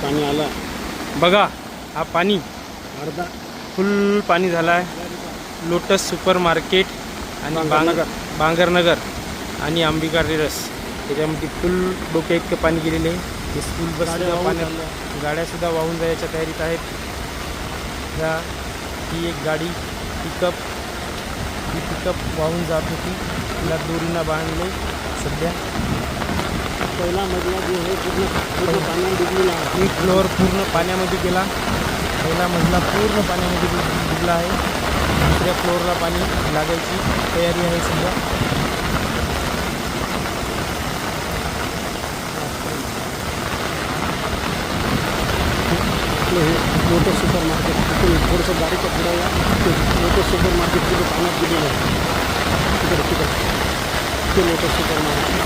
पाणी आलं. बघा हा पाणी अर्धा फुल पाणी झाला आहे. लोटस सुपर मार्केट आणि बांगरनगर. बांगरनगर आणि अंबिका टेरस त्याच्यामध्ये फुल डोक्या इतकं पाणी गेलेले आहे. हे स्कूल बस गाड्या वाहून पाण्यात गाड्यासुद्धा वाहून जायच्या तयारीत आहेत. ही एक गाडी पिकअप वाहून जात होती. तिला दोरीनं बांधले. सध्या पहिला मजला जे आहे पूर्ण पाण्यात डुबलेला आहे. एक फ्लोअर पूर्ण पाण्यामध्ये गेला. पहिला मजला पूर्ण पाण्यामध्ये डुबला आहे. दुसऱ्या फ्लोअरला पाणी लागायची तयारी आहे सध्या. आपलं हे लोटस सुपर मार्केट तिथे थोडंसं गाडीच्या पुढे या. लोटस सुपर मार्केट तिथे पाण्यात गेलेलं आहे. तिकडे ते लोटस सुपर मार्केट.